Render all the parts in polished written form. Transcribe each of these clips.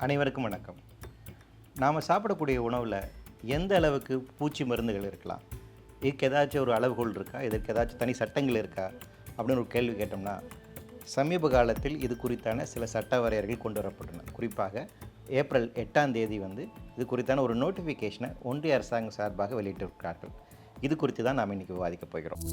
அனைவருக்கும் வணக்கம். நாம் சாப்பிடக்கூடிய உணவில் எந்த அளவுக்கு பூச்சி மருந்துகள் இருக்கலாம், இதுக்கு ஏதாச்சும் ஒரு அளவுகோல் இருக்கா, இதற்கு ஏதாச்சும் தனி சட்டங்கள் இருக்கா அப்படின்னு ஒரு கேள்வி கேட்டோம்னா, சமீப காலத்தில் இது குறித்தான சில சட்ட வரையறைகள் கொண்டு வரப்பட்டன. குறிப்பாக ஏப்ரல் 8ஆம் தேதி இது குறித்தான ஒரு நோட்டிஃபிகேஷனை ஒன்றிய அரசாங்கம் சார்பாக வெளியிட்டிருக்கிறார்கள். இது குறித்து தான் நாம் இன்றைக்கி விவாதிக்க போகிறோம்.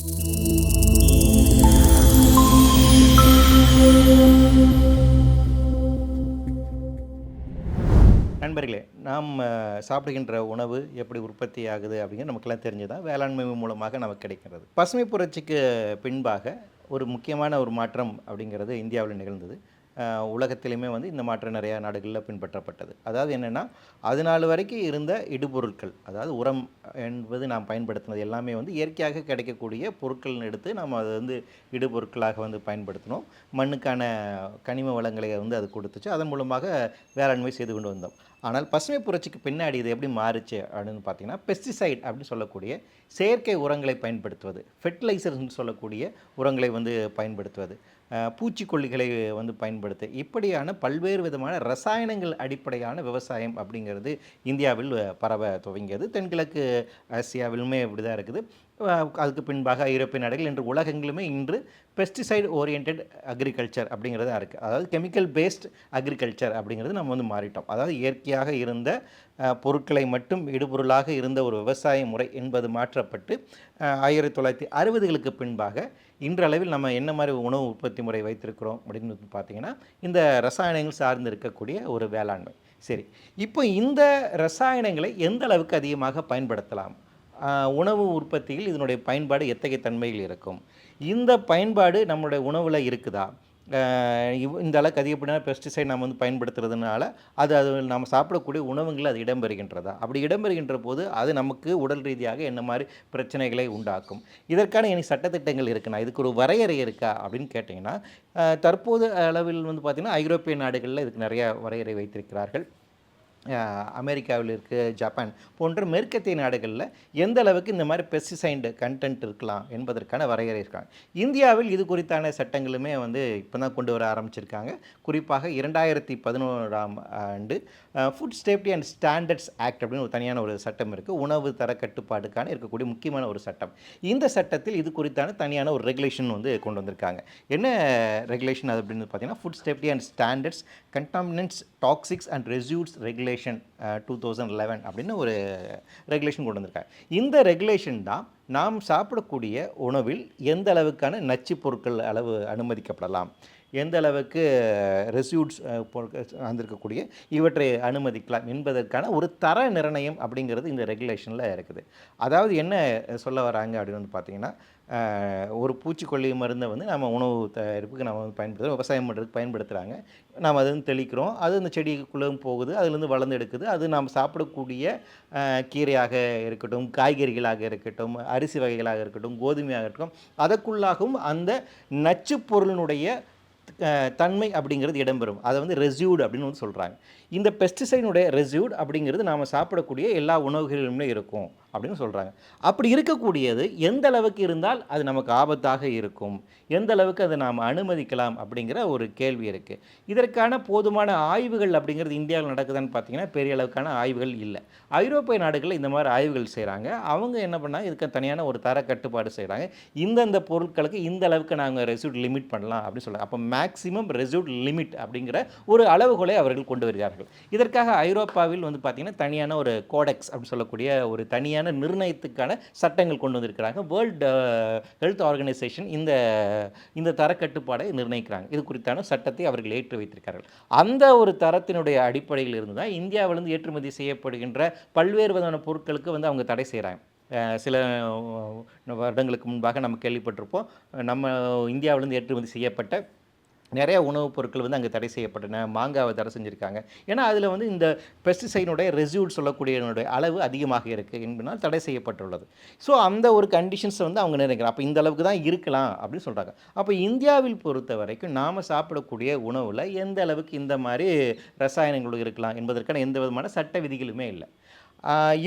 நண்பர்களே, நாம் சாப்பிடுகின்ற உணவு எப்படி உற்பத்தி ஆகுது அப்படிங்கிறது நமக்கெல்லாம் தெரிஞ்சுதான் வேளாண்மை மூலமாக நமக்கு கிடைக்கிறது. பசுமை புரட்சிக்கு பின்பாக ஒரு முக்கியமான ஒரு மாற்றம் அப்படிங்கிறது இந்தியாவில் நிகழ்ந்தது. உலகத்திலையுமே இந்த மாற்றம் நிறையா நாடுகளில் பின்பற்றப்பட்டது. அதாவது என்னென்னா, அது நாள் வரைக்கும் இருந்த இடுபொருட்கள், அதாவது உரம் என்பது நாம் பயன்படுத்தினது எல்லாமே இயற்கையாக கிடைக்கக்கூடிய பொருட்கள் எடுத்து நாம் அதை இடுபொருட்களாக பயன்படுத்தினோம். மண்ணுக்கான கனிம வளங்களை அது கொடுத்துச்சு. அதன் மூலமாக வேளாண்மை செய்து கொண்டு வந்தோம். ஆனால் பசுமை புரட்சிக்கு பின்னாடி இது எப்படி மாறுச்சு அப்படின்னு பார்த்தீங்கன்னா, பெஸ்டிசைட் அப்படின்னு சொல்லக்கூடிய செயற்கை உரங்களை பயன்படுத்துவது, ஃபெர்டிலைசர்ஸ்னு சொல்லக்கூடிய உரங்களை பயன்படுத்துவது, பூச்சிக்கொல்லிகளை பயன்படுத்த, இப்படியான பல்வேறு விதமான ரசாயனங்கள் அடிப்படையான விவசாயம் அப்படிங்கிறது இந்தியாவில் பரவ துவங்கியது. தென்கிழக்கு ஆசியாவிலுமே இப்படி தான் இருக்குது. அதுக்கு பின்பாக ஐரோப்பிய நாடுகள் இன்று உலகெங்கிலுமே இன்று பெஸ்டிசைட் ஓரியன்ட் அக்ரிகல்ச்சர் அப்படிங்கிறது தான் இருக்குது. அதாவது கெமிக்கல் பேஸ்ட் அக்ரிகல்ச்சர் அப்படிங்கிறது நம்ம மாறிட்டோம். அதாவது இயற்கையாக இருந்த பொருட்களை மட்டும் இடுபொருளாக இருந்த ஒரு விவசாய முறை என்பது மாற்றப்பட்டு 1960களுக்கு பின்பாக இன்றளவில் நம்ம என்ன மாதிரி உணவு உற்பத்தி முறை வைத்திருக்கிறோம் அப்படின்னு பார்த்திங்கன்னா, இந்த ரசாயனங்கள் சார்ந்து இருக்கக்கூடிய ஒரு வேளாண்மை. சரி, இப்போ இந்த ரசாயனங்களை எந்த அளவுக்கு அதிகமாக பயன்படுத்தலாம், உணவு உற்பத்தியில் இதனுடைய பயன்பாடு எத்தகைய தன்மையில் இருக்கும், இந்த பயன்பாடு நம்மளுடைய உணவில் இருக்குதா, இந்த அளவுக்கு அதிகப்படியான பெஸ்டிசைட் நம்ம பயன்படுத்துறதுனால அது நம்ம சாப்பிடக்கூடிய உணவுகளில் அது இடம்பெறுகின்றதா, அப்படி இடம்பெறுகின்ற போது அது நமக்கு உடல் ரீதியாக என்ன மாதிரி பிரச்சனைகளை உண்டாக்கும், இதற்கான இனி சட்டத்திட்டங்கள் இருக்குன்னா, இதுக்கு ஒரு வரையறை இருக்கா அப்படின்னு கேட்டிங்கன்னா, தற்போது அளவில் பார்த்திங்கன்னா ஐரோப்பிய நாடுகளில் இதுக்கு நிறையா வரையறை வைத்திருக்கிறார்கள். அமெரிக்காவில் இருக்குது, ஜப்பான் போன்ற மேற்கத்திய நாடுகளில் எந்த அளவுக்கு இந்த மாதிரி பெஸ்டிசைடு கண்டென்ட் இருக்கலாம் என்பதற்கான வரையறை இருக்காங்க. இந்தியாவில் இது குறித்தான சட்டங்களுமே இப்போ தான் கொண்டு வர ஆரம்பிச்சிருக்காங்க. குறிப்பாக 2011ஆம் ஆண்டு food safety and standards act அப்படின்னு ஒரு தனியான ஒரு சட்டம் இருக்குது. உணவு தர கட்டுப்பாடுக்கான இருக்கக்கூடிய முக்கியமான ஒரு சட்டம். இந்த சட்டத்தில் இது குறித்தான தனியான ஒரு ரெகுலேஷன் கொண்டு வந்திருக்காங்க. என்ன ரெகுலேஷன் அது அப்படின்னு பார்த்தீங்கன்னா, food safety and standards contaminants toxics and residues regulation 2011 அப்படின்னு ஒரு ரெகுலேஷன் கொண்டு வந்திருக்காங்க. இந்த ரெகுலேஷன் தான் நாம் சாப்பிடக்கூடிய உணவில் எந்த அளவுக்கான நச்சு பொருட்கள் அளவு அனுமதிக்கப்படலாம், எந்த அளவுக்கு ரெசியூட்ஸ் வந்திருக்கக்கூடிய இவற்றை அனுமதிக்கலாம் என்பதற்கான ஒரு தர நிர்ணயம் அப்படிங்கிறது இந்த ரெகுலேஷனில் இருக்குது. அதாவது என்ன சொல்ல வராங்க அப்படின்னு பார்த்தீங்கன்னா, ஒரு பூச்சிக்கொல்லி மருந்தை நம்ம உணவு தயாரிப்புக்கு நம்ம பயன்படுத்துகிறோம், விவசாயம் பண்ணுறதுக்கு பயன்படுத்துகிறாங்க. நாம் அது தெளிக்கிறோம், அது அந்த செடிக்குள்ளே போகுது, அதுலேருந்து வளர்ந்து எடுக்குது. அது நாம் சாப்பிடக்கூடிய கீரையாக இருக்கட்டும், காய்கறிகளாக இருக்கட்டும், அரிசி வகைகளாக இருக்கட்டும், கோதுமையாக இருக்கட்டும், அதற்குள்ளாகவும் அந்த நச்சு பொருளினுடைய தன்மை அப்படிங்கிறது இடம்பெறும். அதை ரெசியூட் அப்படின்னு சொல்கிறாங்க. இந்த பெஸ்டிசைடுடைய ரெசியூட் அப்படிங்கிறது நாம் சாப்பிடக்கூடிய எல்லா உணவுகளிலுமே இருக்கும் அப்படின்னு சொல்கிறாங்க. அப்படி இருக்கக்கூடியது எந்த அளவுக்கு இருந்தால் அது நமக்கு ஆபத்தாக இருக்கும், எந்த அளவுக்கு அதை நாம் அனுமதிக்கலாம் அப்படிங்கிற ஒரு கேள்வி இருக்குது. இதற்கான போதுமான ஆய்வுகள் அப்படிங்கிறது இந்தியாவில் நடக்குதான்னு பார்த்தீங்கன்னா, பெரிய அளவுக்கான ஆய்வுகள் இல்லை. ஐரோப்பிய நாடுகளில் இந்த மாதிரி ஆய்வுகள் செய்கிறாங்க. அவங்க என்ன பண்ணால் இதுக்கு தனியான ஒரு தர கட்டுப்பாடு செய்கிறாங்க. இந்தந்த பொருட்களுக்கு இந்த அளவுக்கு நாங்கள் ரெசியூட் லிமிட் பண்ணலாம் அப்படின்னு சொல்கிறாங்க. அப்போ மேக்ஸிமம் ரெசியூட் லிமிட் அப்படிங்கிற ஒரு அளவுகோலை அவர்கள் கொண்டு வருகிறார்கள். இதற்காக ஐரோப்பாவில் பார்த்தீங்கன்னா தனியான ஒரு கோடெக்ஸ் அப்படின்னு சொல்லக்கூடிய ஒரு தனியான நிர்ணயத்துக்கான சட்டங்கள் கொண்டு வந்திருக்கிறாங்க. வேர்ல்டு ஹெல்த் ஆர்கனைசேஷன் இந்த தரக்கட்டுப்பாடை நிர்ணயிக்கிறாங்க. இது குறித்தான சட்டத்தை அவர்கள் ஏற்று வைத்திருக்கிறார்கள். அந்த ஒரு தரத்தினுடைய அடிப்படையில் இருந்து தான் இந்தியாவிலிருந்து ஏற்றுமதி செய்யப்படுகின்ற பல்வேறு விதமான பொருட்களுக்கு அவங்க தடை செய்கிறாங்க. சில வருடங்களுக்கு முன்பாக நம்ம கேள்விப்பட்டிருப்போம், நம்ம இந்தியாவிலிருந்து ஏற்றுமதி செய்யப்பட்ட நிறைய உணவுப் பொருட்கள் அங்கே தடை செய்யப்பட்டன. மாங்காவை தடை செஞ்சுருக்காங்க. ஏன்னா அதில் இந்த பெஸ்டிசைடுடைய ரெசியூட் சொல்லக்கூடிய அளவு அதிகமாக இருக்குது என்பதனால் தடை செய்யப்பட்டுள்ளது. ஸோ அந்த ஒரு கண்டிஷன்ஸை அவங்க நினைக்கிறாங்க. அப்போ இந்த அளவுக்கு தான் இருக்கலாம் அப்படின்னு சொல்கிறாங்க. அப்போ இந்தியாவில் பொறுத்த வரைக்கும் நாம் சாப்பிடக்கூடிய உணவில் எந்த அளவுக்கு இந்த மாதிரி ரசாயனங்கள் இருக்கலாம் என்பதற்கான எந்த விதமான சட்ட விதிகளுமே இல்லை.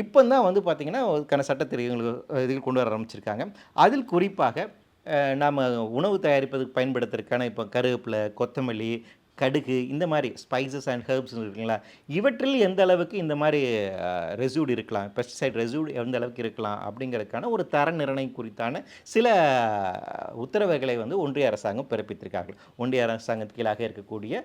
இப்போ தான் பார்த்திங்கன்னா அதுக்கான சட்டத்திட்டங்கள் கொண்டு வர ஆரம்பிச்சிருக்காங்க. அதில் குறிப்பாக நாம் உணவு தயாரிப்பதுக்கு பயன்படுத்துறதுக்கான இப்போ கருவேப்பிலை, கொத்தமல்லி, கடுகு, இந்த மாதிரி ஸ்பைசஸ் அண்ட் ஹெர்ப்ஸ் இருக்குங்களா, இவற்றில் எந்த அளவுக்கு இந்த மாதிரி ரெசியூட் இருக்கலாம், பெஸ்டிசைட் ரெசியூட் எந்த அளவுக்கு இருக்கலாம் அப்படிங்கிறதுக்கான ஒரு தர நிர்ணயம் குறித்தான சில உத்தரவுகளை வந்து ஒன்றிய அரசாங்கம் பிறப்பித்திருக்கார்கள். ஒன்றிய அரசாங்கத்துக்கு கீழாக இருக்கக்கூடிய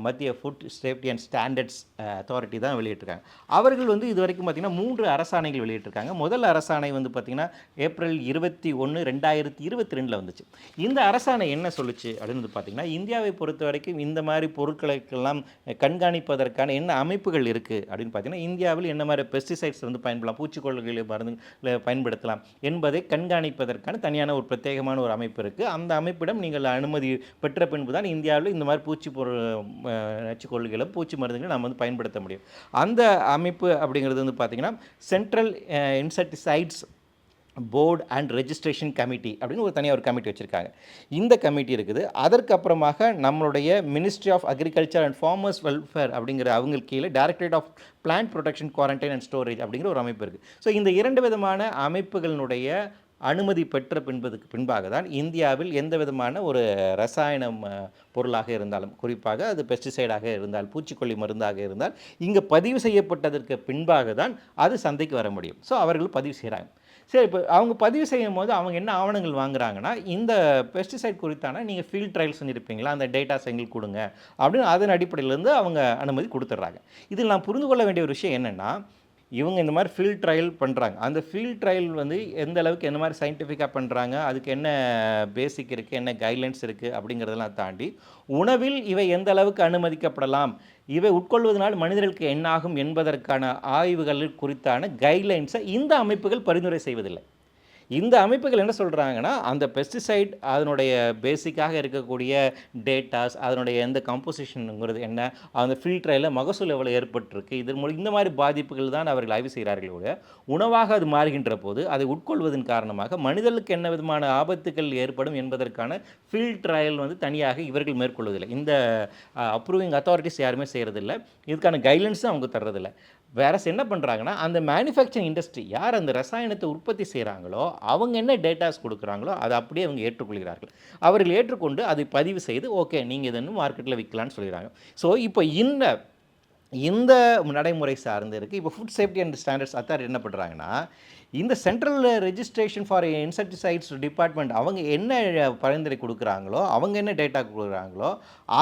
மத்திய food safety and standards authority தான் வெளியிட்டிருக்காங்க. அவர்கள் வந்து இது வரைக்கும் பார்த்திங்கன்னா 3 அரசாணைகள் வெளியிட்டிருக்காங்க. முதல் அரசாணை வந்து பார்த்திங்கன்னா ஏப்ரல் 21, 2022 வந்துச்சு. இந்த அரசாணை என்ன சொல்லுச்சு அப்படின்னு வந்து பார்த்திங்கன்னா, இந்தியாவை பொறுத்த வரைக்கும் இந்த மாதிரி பொருட்களுக்கெல்லாம் கண்காணிப்பதற்கான என்ன அமைப்புகள் இருக்குது அப்படின்னு பார்த்தீங்கன்னா, இந்தியாவில் என்ன மாதிரி பெஸ்டிசைட்ஸ் வந்து பயன்படலாம், பூச்சிக்கொல்லிகளை மருந்துகளை பயன்படுத்தலாம் என்பதை கண்காணிப்பதற்கான தனியான ஒரு பிரத்யேகமான ஒரு அமைப்பு இருக்குது. அந்த அமைப்பிடம் நீங்கள் அனுமதி பெற்ற பின்பு தான் இந்தியாவில் இந்த மாதிரி பூச்சி நச்சுக்கொல்லிகளை, பூச்சி மருந்துகளை நம்ம வந்து பயன்படுத்த முடியும். அந்த அமைப்பு அப்படிங்கிறது வந்து பார்த்திங்கன்னா central insecticides board and registration committee அப்படின்னு ஒரு தனியாக ஒரு கமிட்டி வச்சுருக்காங்க. இந்த கமிட்டி இருக்குது. அதற்கப்புறமாக நம்மளுடைய ministry of agriculture and farmers welfare அப்படிங்கிற அவங்க கீழே directorate of plant protection, quarantine and storage அப்படிங்கிற ஒரு அமைப்பு இருக்குது. ஸோ இந்த 2 விதமான அமைப்புகளினுடைய அனுமதி பெற்ற பின்பாக தான் இந்தியாவில் எந்த விதமான ஒரு ரசாயனம் பொருளாக இருந்தாலும், குறிப்பாக அது பெஸ்டிசைடாக இருந்தால், பூச்சிக்கொல்லி மருந்தாக இருந்தால், இங்கே பதிவு செய்யப்பட்டதற்கு பின்பாக தான் அது சந்தைக்கு வர முடியும். ஸோ அவர்கள் பதிவு செய்கிறாங்க. சரி, இப்போ அவங்க பதிவு செய்யும் போது அவங்க என்ன ஆவணங்கள் வாங்குறாங்கன்னா, இந்த பெஸ்டிசைட் குறித்தான நீங்கள் ஃபீல்ட் ட்ரையல்ஸ் பண்ணியிருப்பீங்களா, அந்த டேட்டாஸ் எங்களுக்கு கொடுங்க அப்படின்னு அதன் அடிப்படையிலேருந்து அவங்க அனுமதி கொடுத்துட்றாங்க. இதில் நான் புரிந்து கொள்ள வேண்டிய ஒரு விஷயம் என்னென்னா, இவங்க இந்த மாதிரி ஃபீல்ட் ட்ரையல் பண்ணுறாங்க. அந்த ஃபீல்ட் ட்ரையல் வந்து எந்த அளவுக்கு என்ன மாதிரி சயின்டிஃபிக்காக பண்ணுறாங்க, அதுக்கு என்ன பேசிக் இருக்குது, என்ன கைட்லைன்ஸ் இருக்குது அப்படிங்கிறதெல்லாம் தாண்டி, உணவில் இவை எந்த அளவுக்கு அனுமதிக்கப்படலாம், இவை உட்கொள்வதனால் மனிதர்களுக்கு என்னாகும் என்பதற்கான ஆய்வுகள் குறித்தான கைட்லைன்ஸை இந்த அமைப்புகள் பரிந்துரை செய்வதில்லை. இந்த அமைப்புகள் என்ன சொல்கிறாங்கன்னா, அந்த பெஸ்டிசைட் அதனுடைய பேசிக்காக இருக்கக்கூடிய டேட்டாஸ், அதனுடைய எந்த கம்போசிஷனுங்கிறது என்ன, அந்த ஃபீல்ட் ட்ரையலில் மகசூல் எவ்வளோ ஏற்பட்டிருக்கு, இந்த மாதிரி பாதிப்புகள் தான் அவர்கள் ஆய்வு செய்கிறார்களோட, உணவாக அது மாறுகின்ற போது அதை உட்கொள்வதன் காரணமாக மனிதர்களுக்கு என்ன விதமான ஆபத்துகள் ஏற்படும் என்பதற்கான ஃபீல்ட் ட்ரையல் வந்து தனியாக இவர்கள் மேற்கொள்வதில்லை. இந்த அப்ரூவிங் அத்தாரிட்டிஸ் யாருமே செய்கிறதில்லை. இதுக்கான கைட்லைன்ஸும் அவங்க தர்றதில்லை. வேற என்ன பண்ணுறாங்கன்னா, அந்த மேனுஃபேக்சரிங் இண்டஸ்ட்ரி யார் அந்த ரசாயனத்தை உற்பத்தி செய்கிறாங்களோ அவங்க என்ன டேட்டாஸ் கொடுக்குறாங்களோ அதை அப்படியே அவங்க ஏற்றுக்கொள்கிறார்கள். அவர்கள் ஏற்றுக்கொண்டு அதை பதிவு செய்து ஓகே நீங்கள் இதை இன்னும் மார்க்கெட்டில் விற்கலான்னு சொல்லிடுறாங்க. ஸோ இப்போ இந்த நடைமுறை சார்ந்து இருக்குது. இப்போ food safety and standards authority என்ன பண்ணுறாங்கன்னா, இந்த central registration for insecticides department அவங்க என்ன பரிந்துரை கொடுக்குறாங்களோ, அவங்க என்ன டேட்டா கொடுக்குறாங்களோ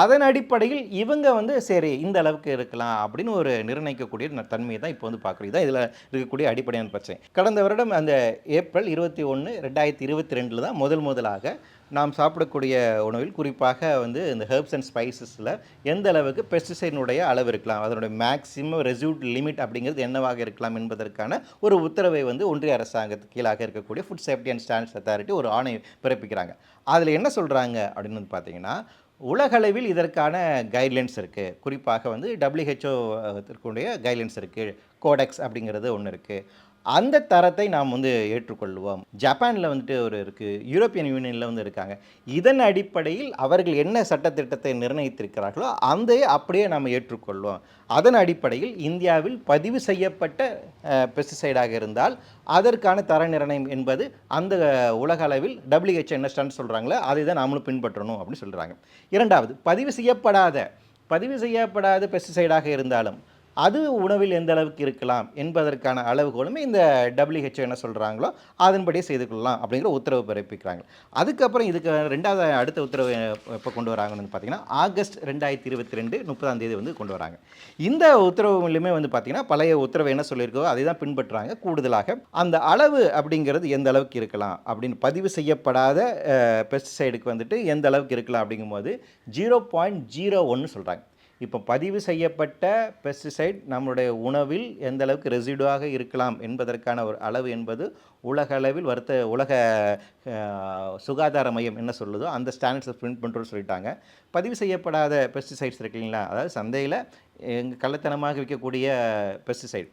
அதன் அடிப்படையில் இவங்க வந்து சரி இந்த அளவுக்கு இருக்கலாம் அப்படின்னு ஒரு நிர்ணயிக்கக்கூடிய தன்மையை தான் இப்போ வந்து பார்க்குறோம். இதுதான் இதில் இருக்கக்கூடிய அடிப்படையான பிரச்சனை. கடந்த வருடம் அந்த ஏப்ரல் 21, 2022 தான் முதலாக நாம் சாப்பிடக்கூடிய உணவில் குறிப்பாக வந்து இந்த ஹெர்ப்ஸ் அண்ட் ஸ்பைசஸில் எந்த அளவுக்கு பெஸ்டிசைடினுடைய அளவு இருக்கலாம், அதனுடைய மேக்ஸிமம் ரெசியூட் லிமிட் அப்படிங்கிறது என்னவாக இருக்கலாம் என்பதற்கான ஒரு உத்தரவை வந்து ஒன்றிய அரசாங்கத்துக்கு கீழாக இருக்கக்கூடிய food safety and standards authority ஒரு ஆணை பிறப்பிக்கிறாங்க. அதில் என்ன சொல்கிறாங்க அப்படின்னு வந்து பார்த்தீங்கன்னா, உலகளவில் இதற்கான கைட்லைன்ஸ் இருக்குது. குறிப்பாக வந்து WHO இருக்கக்கூடிய கைட்லைன்ஸ் இருக்குது, கோடெக்ஸ் அப்படிங்கிறது ஒன்று இருக்குது. அந்த தரத்தை நாம் வந்து ஏற்றுக்கொள்வோம். ஜப்பானில் வந்துட்டு ஒரு இருக்குது, யூரோப்பியன் யூனியனில் வந்து இருக்காங்க. இதன் அடிப்படையில் அவர்கள் என்ன சட்டத்திட்டத்தை நிர்ணயித்திருக்கிறார்களோ அந்த அப்படியே நாம் ஏற்றுக்கொள்வோம். அதன் அடிப்படையில் இந்தியாவில் பதிவு செய்யப்பட்ட பெஸ்டிசைடாக இருந்தால் அதற்கான தர நிர்ணயம் என்பது அந்த உலக அளவில் WHO என்ன ஸ்டாண்ட் சொல்கிறாங்களோ அதை தான் நாமளும் பின்பற்றணும் அப்படின்னு சொல்கிறாங்க. இரண்டாவது, பதிவு செய்யப்படாத பெஸ்டிசைடாக இருந்தாலும் அது உணவில் எந்த அளவுக்கு இருக்கலாம் என்பதற்கான அளவுகோலுமே இந்த WHO என்ன சொல்கிறாங்களோ அதன்படியே செய்து கொள்ளலாம் அப்படிங்கிற உத்தரவு பிறப்பிக்கிறாங்க. அதுக்கப்புறம் இதுக்கு அடுத்த உத்தரவு எப்போ கொண்டு வராங்கன்னு பார்த்தீங்கன்னா, ஆகஸ்ட் 2022 30 வந்து கொண்டு வராங்க. இந்த உத்தரவுலையுமே வந்து பார்த்திங்கன்னா பழைய உத்தரவு என்ன சொல்லியிருக்கோ அதை தான் பின்பற்றுறாங்க. கூடுதலாக அந்த அளவு அப்படிங்கிறது எந்த அளவுக்கு இருக்கலாம் அப்படின்னு பதிவு செய்யப்படாத பெஸ்டிசைடுக்கு வந்துட்டு எந்த அளவுக்கு இருக்கலாம் அப்படிங்கும்போது 0.01 சொல்கிறாங்க. இப்போ பதிவு செய்யப்பட்ட பெஸ்டிசைட் நம்மளுடைய உணவில் எந்த அளவுக்கு ரெசிடுவாக இருக்கலாம் என்பதற்கான ஒரு அளவு என்பது உலக அளவில் உலக சுகாதார மையம் என்ன சொல்லுதோ அந்த ஸ்டாண்டர்ட்ஸை பிரிண்ட் பண்ணுறோன்னு சொல்லிட்டாங்க. பதிவு செய்யப்படாத பெஸ்டிசைட்ஸ் இருக்கு இல்லைங்களா, அதாவது சந்தையில் கள்ளத்தனமாக விற்கக்கூடிய பெஸ்டிசைட்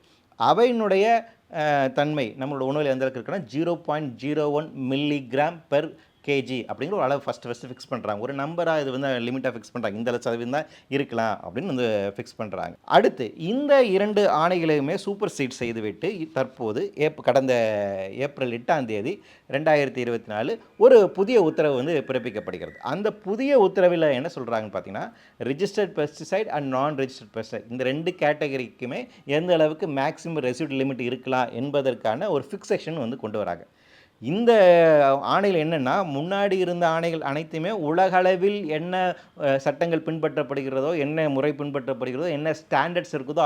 அவையினுடைய தன்மை நம்மளோட உணவில் எந்த அளவுக்கு இருக்குன்னா 0.01 மில்லிகிராம் பெர் கேஜி அப்படிங்கிற ஒரு அளவு ஃபஸ்ட்டு ஃபிக்ஸ் பண்ணுறாங்க. ஒரு நம்பராக இது வந்து லிமிட்டாக ஃபிக்ஸ் பண்ணுறாங்க. இந்த சதவீதம் தான் இருக்கலாம் அப்படின்னு வந்து ஃபிக்ஸ் பண்ணுறாங்க. அடுத்து இந்த 2 ஆணைகளையுமே சூப்பர் சீட் செய்துவிட்டு தற்போது கடந்த ஏப்ரல் 8ஆம் தேதி 2024 ஒரு புதிய உத்தரவு வந்து பிறப்பிக்கப்படுகிறது. அந்த புதிய உத்தரவில் என்ன சொல்கிறாங்கன்னு பார்த்தீங்கன்னா, ரிஜிஸ்டர்ட் பெஸ்டிசைட் அண்ட் நான் ரிஜிஸ்டர்ட் பெஸ்டிசைட் இந்த 2 கேட்டகரிக்குமே எந்த அளவுக்கு மேக்ஸிமம் ரெசிடுவல் லிமிட் இருக்கலாம் என்பதற்கான ஒரு ஃபிக்சேஷன் வந்து கொண்டு வராங்க. இந்த ஆணைகள் என்னென்னா, முன்னாடி இருந்த ஆணைகள் அனைத்துமே உலகளவில் என்ன சட்டங்கள் பின்பற்றப்படுகிறதோ, என்ன முறை பின்பற்றப்படுகிறதோ, என்ன ஸ்டாண்டர்ட்ஸ் இருக்குதோ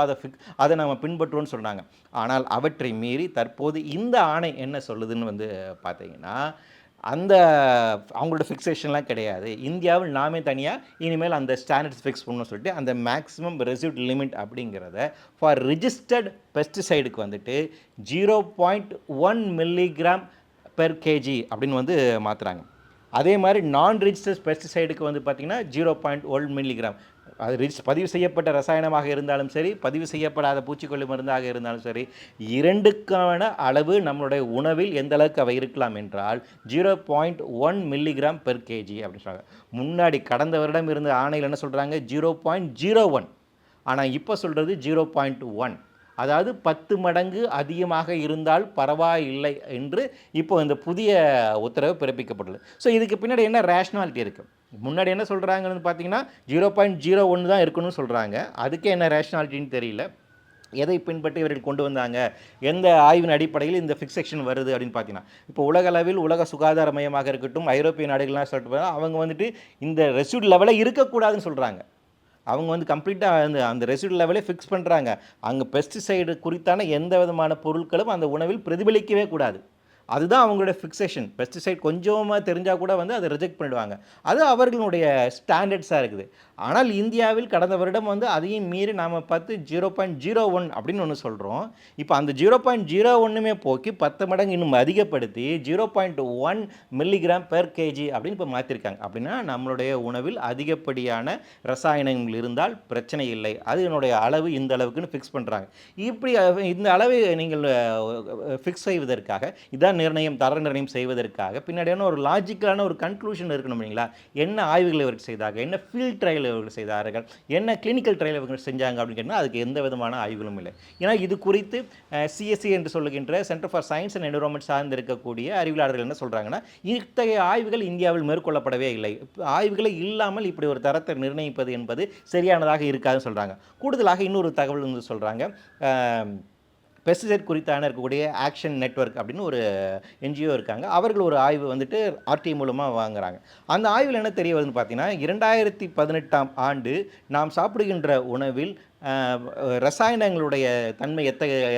அதை நம்ம பின்பற்றுவோம்னு சொன்னாங்க. ஆனால் அவற்றை மீறி தற்போது இந்த ஆணை என்ன சொல்லுதுன்னு வந்து பார்த்தீங்கன்னா, அந்த அவங்களோட ஃபிக்சேஷன்லாம் கிடையாது. இந்தியாவில் நாமே தனியாக இனிமேல் அந்த ஸ்டாண்டர்ட்ஸ் ஃபிக்ஸ் பண்ணணும்னு சொல்லிட்டு அந்த மேக்ஸிமம் ரெசிடுவல் லிமிட் அப்படிங்கிறத ஃபார் ரிஜிஸ்டர்ட் பெஸ்டிசைடுக்கு வந்துட்டு 0.1 மில்லிகிராம் பெர் கேஜி அப்படின்னு வந்து மாற்றுறாங்க. அதே மாதிரி நான் ரிஜிஸ்டர்ட் பெஸ்டிசைடுக்கு வந்து பார்த்திங்கன்னா 0.1 மில்லிகிராம். அது பதிவு செய்யப்பட்ட ரசாயனமாக இருந்தாலும் சரி, பதிவு செய்யப்படாத பூச்சிக்கொல்லி மருந்தாக இருந்தாலும் சரி, 2க்கான அளவு நம்மளுடைய உணவில் எந்த அளவுக்கு அவை இருக்கலாம் என்றால் 0.1 மில்லிகிராம் பெர் கேஜி அப்படின்னு சொல்கிறாங்க. முன்னாடி கடந்த வருடம் இருந்த ஆணையில் என்ன சொல்கிறாங்க, 0.01. ஆனால் இப்போ சொல்கிறது 0.1. அதாவது 10 மடங்கு அதிகமாக இருந்தால் பரவாயில்லை என்று இப்போ இந்த புதிய உத்தரவு பிறப்பிக்கப்பட்டுள்ளது. ஸோ இதுக்கு பின்னாடி என்ன ரேஷ்னாலிட்டி இருக்குது? முன்னாடி என்ன சொல்கிறாங்கன்னு பார்த்தீங்கன்னா 0.01 தான் இருக்கணும்னு சொல்கிறாங்க. அதுக்கே என்ன ரேஷ்னாலிட்டின்னு தெரியல. எதை பின்பற்றி இவர்கள் கொண்டு வந்தாங்க, எந்த ஆய்வின் அடிப்படையில் இந்த ஃபிக்சேஷன் வருது அப்படின்னு பார்த்தீங்கன்னா, இப்போ உலகளவில் உலக சுகாதார மையமாக இருக்கட்டும், ஐரோப்பிய நாடுகள்லாம் சொல்லிட்டு அவங்க வந்துட்டு இந்த ரெசிடுவல் லெவலே இருக்கக்கூடாதுன்னு சொல்கிறாங்க. அவங்க வந்து கம்ப்ளீட்டாக அந்த ரெசிடுவல் லெவலே ஃபிக்ஸ் பண்ணுறாங்க. அங்கே பெஸ்டிசைடு குறித்தான எந்த விதமான பொருட்களும் அந்த உணவில் பிரதிபலிக்கவே கூடாது. அதுதான் அவங்களுடைய ஃபிக்சேஷன். பெஸ்டிசைட் கொஞ்சமாக தெரிஞ்சால் கூட வந்து அதை ரிஜெக்ட் பண்ணிடுவாங்க. அது அவர்களுடைய ஸ்டாண்டர்ட்ஸாக இருக்குது. ஆனால் இந்தியாவில் கடந்த வருடம் வந்து அதையும் மீறி நாம் பார்த்து 0.01 அப்படின்னு ஒன்று சொல்கிறோம். இப்போ அந்த 0.01மே போக்கி 10 மடங்கு இன்னும் அதிகப்படுத்தி 0.1 மில்லிகிராம் பெர் கேஜி அப்படின்னு இப்போ மாற்றிருக்காங்க. அப்படின்னா நம்மளுடைய உணவில் அதிகப்படியான ரசாயனங்கள் இருந்தால் பிரச்சனை இல்லை, அது என்னுடைய அளவு இந்த அளவுக்குன்னு ஃபிக்ஸ் பண்ணுறாங்க. இப்படி இந்த அளவை நீங்கள் ஃபிக்ஸ் செய்வதற்காக இதான் நிர்ணயம், தர நிர்ணயம் செய்வதற்காக பின்னாடியான ஒரு லாஜிக்கலான ஒரு கன்க்ளூஷன் இருக்கணும் இல்லைங்களா? என்ன ஆய்வுகள் இவர்கள் செய்தாங்க, என்ன ஃபீல்ட் ட்ரையல் இவர்கள் செய்தார்கள், என்ன கிளினிக்கல் ட்ரையல் இவர்கள் செஞ்சாங்க அப்படின்னு கேட்டால் அதுக்கு எந்த விதமான ஆய்வுகளும் இல்லை. ஏன்னா இது குறித்து சிஎஸ்சி என்று சொல்லுகின்ற centre for science and environment சார்ந்து இருக்கக்கூடிய அறிவியலாளர்கள் என்ன சொல்கிறாங்கன்னா, இத்தகைய ஆய்வுகள் இந்தியாவில் மேற்கொள்ளப்படவே இல்லை, ஆய்வுகளை இல்லாமல் இப்படி ஒரு தரத்தை நிர்ணயிப்பது என்பது சரியானதாக இருக்காதுன்னு சொல்கிறாங்க. கூடுதலாக இன்னொரு தகவல் வந்து சொல்கிறாங்க, பெஸ்டிசைட் குறித்தான இருக்கக்கூடிய ஆக்ஷன் நெட்வொர்க் அப்படின்னு ஒரு என்ஜிஓ இருக்காங்க. அவர்கள் ஒரு ஆய்வு வந்துட்டு ஆர்டி மூலமாக வாங்குறாங்க. அந்த ஆய்வில் என்ன தெரிய வருதுன்னு பார்த்தீங்கன்னா, 2018ஆம் ஆண்டு நாம் சாப்பிடுகின்ற உணவில் ரசாயனங்களுடைய தன்மை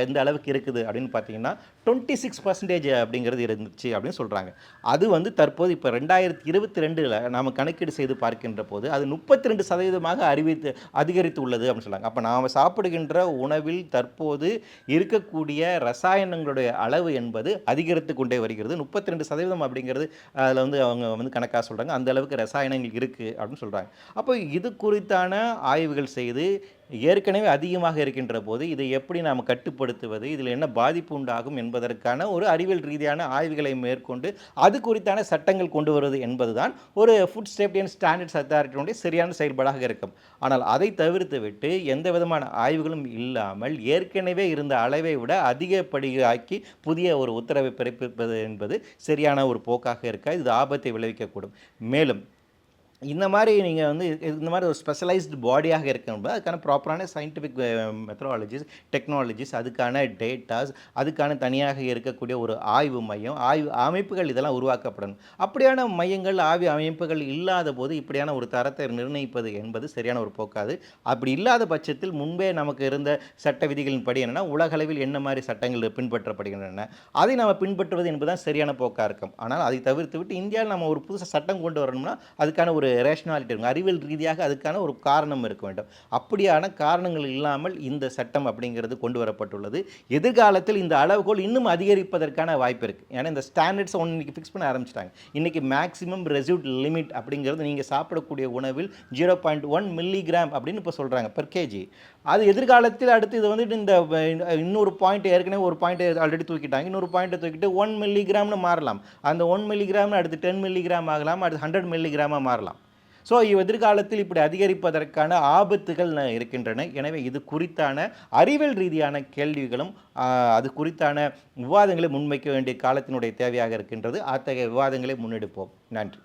எந்த அளவுக்கு இருக்குது அப்படின்னு பார்த்தீங்கன்னா 26% அப்படிங்கிறது இருந்துச்சு அப்படின்னு சொல்கிறாங்க. அது வந்து தற்போது இப்போ 2022 நாம் கணக்கீடு செய்து பார்க்கின்ற போது அது 32% அதிகரித்து உள்ளது அப்படின்னு சொல்கிறாங்க. அப்போ நாம் சாப்பிடுகின்ற உணவில் தற்போது இருக்கக்கூடிய ரசாயனங்களுடைய அளவு என்பது அதிகரித்து கொண்டே வருகிறது. 32% அப்படிங்கிறது அதில் வந்து அவங்க வந்து கணக்காக சொல்கிறாங்க. அந்த அளவுக்கு ரசாயனங்கள் இருக்குது அப்படின்னு சொல்கிறாங்க. அப்போ இது குறித்தான ஆய்வுகள் செய்து ஏற்கனவே அதிகமாக இருக்கின்ற போது இதை எப்படி நாம் கட்டுப்படுத்துவது, இதில் என்ன பாதிப்பு உண்டாகும் என்பதற்கான ஒரு அறிவியல் ரீதியான ஆய்வுகளை மேற்கொண்டு அது குறித்தான சட்டங்கள் கொண்டு வருவது என்பதுதான் ஒரு ஃபுட் சேஃப்டி அண்ட் ஸ்டாண்டர்ட்ஸ் அத்தாரிட்டியினுடைய சரியான செயல்பாடாக இருக்கும். ஆனால் அதை தவிர்த்து விட்டு எந்த விதமான ஆய்வுகளும் இல்லாமல் ஏற்கனவே இருந்த அளவை விட அதிகப்படியாக்கி புதிய ஒரு உத்தரவை பிறப்பிப்பது என்பது சரியான ஒரு போக்காக இருக்காது. இது ஆபத்தை விளைவிக்கக்கூடும். மேலும் இந்த மாதிரி நீங்கள் வந்து இந்த மாதிரி ஒரு ஸ்பெஷலைஸ்டு பாடியாக இருக்கணும், அதுக்கான ப்ராப்பரான சயின்டிஃபிக் மெத்தடாலஜிஸ், டெக்னாலஜிஸ், அதுக்கான டேட்டாஸ், அதுக்கான தனியாக இருக்கக்கூடிய ஒரு ஆய்வு மையம், ஆய்வு அமைப்புகள் இதெல்லாம் உருவாக்கப்படணும். அப்படியான மையங்கள், ஆய்வு அமைப்புகள் இல்லாத போது இப்படியான ஒரு தரத்தை நிர்ணயிப்பது என்பது சரியான ஒரு போக்காது. அப்படி இல்லாத பட்சத்தில் முன்பே நமக்கு இருந்த சட்ட விதிகளின் படி என்னென்னா உலகளவில் என்ன மாதிரி சட்டங்கள் பின்பற்றப்படுகின்றன அதை நம்ம பின்பற்றுவது என்பதுதான் சரியான போக்காக இருக்கும். ஆனால் அதை தவிர்த்து விட்டு இந்தியாவில் நம்ம ஒரு புதுசாக சட்டம் கொண்டு வரணும்னா அதுக்கான ஒரு ரேஷனாலிட்டி இருக்கும், அறிவியல் ரீதியாக அதுக்கான ஒரு காரணம் இருக்க வேண்டும். அப்படியான காரணங்கள் இல்லாமல் இந்த சட்டம் அப்படிங்கிறது கொண்டு வரப்பட்டுள்ளது. எதிர்காலத்தில் இந்த அளவுகோல் இன்னும் அதிகரிப்பதற்கான வாய்ப்பு இருக்குது. ஏன்னா இந்த ஸ்டாண்டர்ட்ஸ் ஒன்று இன்றைக்கி ஃபிக்ஸ் பண்ண ஆரம்பிச்சிட்டாங்க. இன்றைக்கி மேக்ஸிமம் ரெசிட் லிமிட் அப்படிங்கிறது நீங்கள் சாப்பிடக்கூடிய உணவில் 0.1 மில்லிகிராம் அப்படின்னு இப்போ சொல்கிறாங்க பெர் கேஜி. அது எதிர்காலத்தில் அடுத்து இது வந்துட்டு இந்த இன்னொரு பாயிண்ட், ஏற்கனவே ஒரு பாயிண்ட் ஆல்ரெடி தூக்கிட்டாங்க, இன்னொரு பாயிண்ட்டை தூக்கிட்டு 1 மில்லிகிராம்னு மாறலாம். அந்த 1 மில்லிகிராம்னு அடுத்து 10 மில்லிகிராம் ஆகலாம், அடுத்து 100 மில்லிகிராமாக மாறலாம். ஸோ எதிர்காலத்தில் இப்படி அதிகரிப்பதற்கான ஆபத்துகள் இருக்கின்றன. எனவே இது குறித்தான அறிவியல் ரீதியான கேள்விகளும் அது குறித்தான விவாதங்களை முன்வைக்க வேண்டிய காலத்தினுடைய தேவையாக இருக்கின்றது. அத்தகைய விவாதங்களை முன்னெடுப்போம். நன்றி.